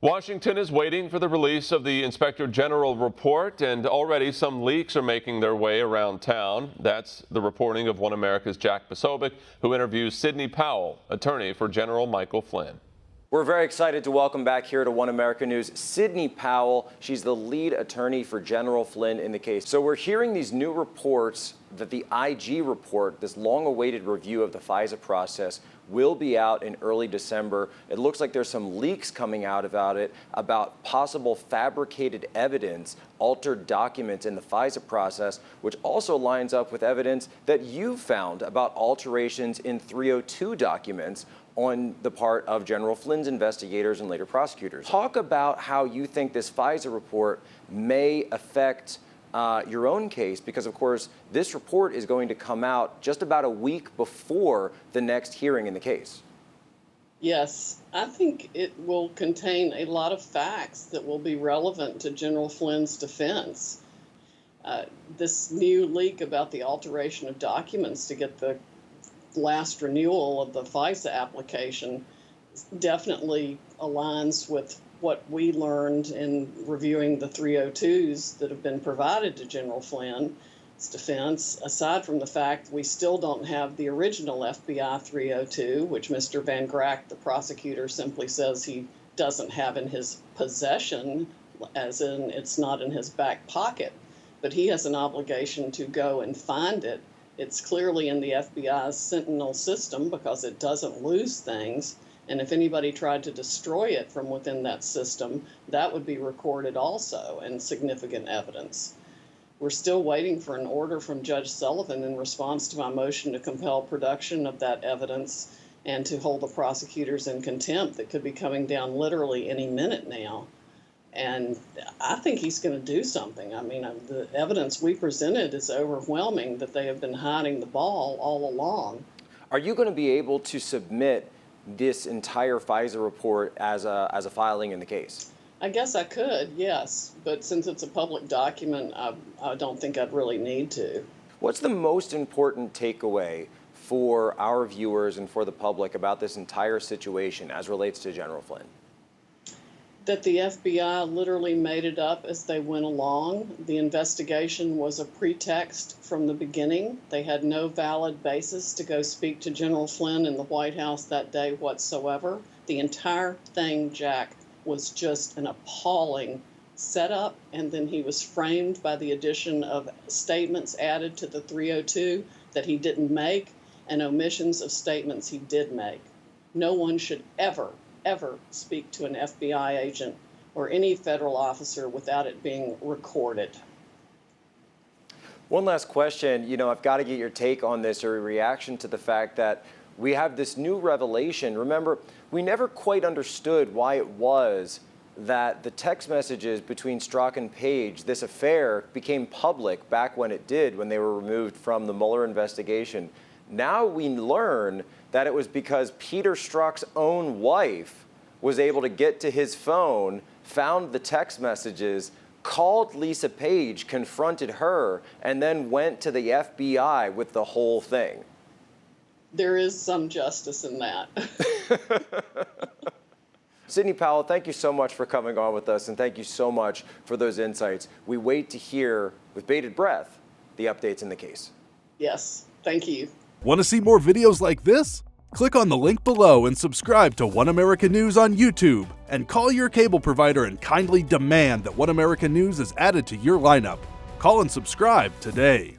Washington is waiting for the release of the Inspector General report, and already some leaks are making their way around town. That's the reporting of One America's Jack Posobiec, who interviews Sidney Powell, attorney for General Michael Flynn. We're very excited to welcome back here to One America News Sidney Powell. She's the lead attorney for General Flynn in the case. So we're hearing these new reports that the IG report, this long-awaited review of the FISA process, will be out in early December. It looks like there's some leaks coming out about it, about possible fabricated evidence, altered documents in the FISA process, which also lines up with evidence that you found about alterations in 302 documents on the part of General Flynn's investigators and later prosecutors. Talk about how you think this FISA report may affect your own case, because of course this report is going to come out just about a week before the next hearing in the case. Yes, I think it will contain a lot of facts that will be relevant to General Flynn's defense. This new leak about the alteration of documents to get the last renewal of the FISA application definitely aligns with what we learned in reviewing the 302s that have been provided to General Flynn's defense, aside from the fact we still don't have the original FBI 302, which Mr. Van Grack, the prosecutor, simply says he doesn't have in his possession, as in it's not in his back pocket. But he has an obligation to go and find it. It's clearly in the FBI's Sentinel system because it doesn't lose things. And if anybody tried to destroy it from within that system, that would be recorded also and significant evidence. We're still waiting for an order from Judge Sullivan in response to my motion to compel production of that evidence and to hold the prosecutors in contempt that could be coming down literally any minute now. And I think he's going to do something. I mean, the evidence we presented is overwhelming that they have been hiding the ball all along. Are you going to be able to submit this entire FISA report as a filing in the case? I guess I could, yes. But since it's a public document, I don't think I'd really need to. What's the most important takeaway for our viewers and for the public about this entire situation as relates to General Flynn? That the FBI literally made it up as they went along. The investigation was a pretext from the beginning. They had no valid basis to go speak to General Flynn in the White House that day whatsoever. The entire thing, Jack, was just an appalling setup, and then he was framed by the addition of statements added to the 302 that he didn't make and omissions of statements he did make. No one should ever speak to an FBI agent or any federal officer without it being recorded. One last question. I've got to get your take on this, or a reaction to the fact that we have this new revelation. Remember, we never quite understood why it was that the text messages between Strzok and Page, this affair, became public back when it did, when they were removed from the Mueller investigation. Now we learn that it was because Peter Strzok's own wife was able to get to his phone, found the text messages, called Lisa Page, confronted her, and then went to the FBI with the whole thing. There is some justice in that. Sidney Powell, thank you so much for coming on with us, and thank you so much for those insights. We wait to hear, with bated breath, the updates in the case. Yes, thank you. Want to see more videos like this? Click on the link below and subscribe to One America News on YouTube. And call your cable provider and kindly demand that One America News is added to your lineup. Call and subscribe today.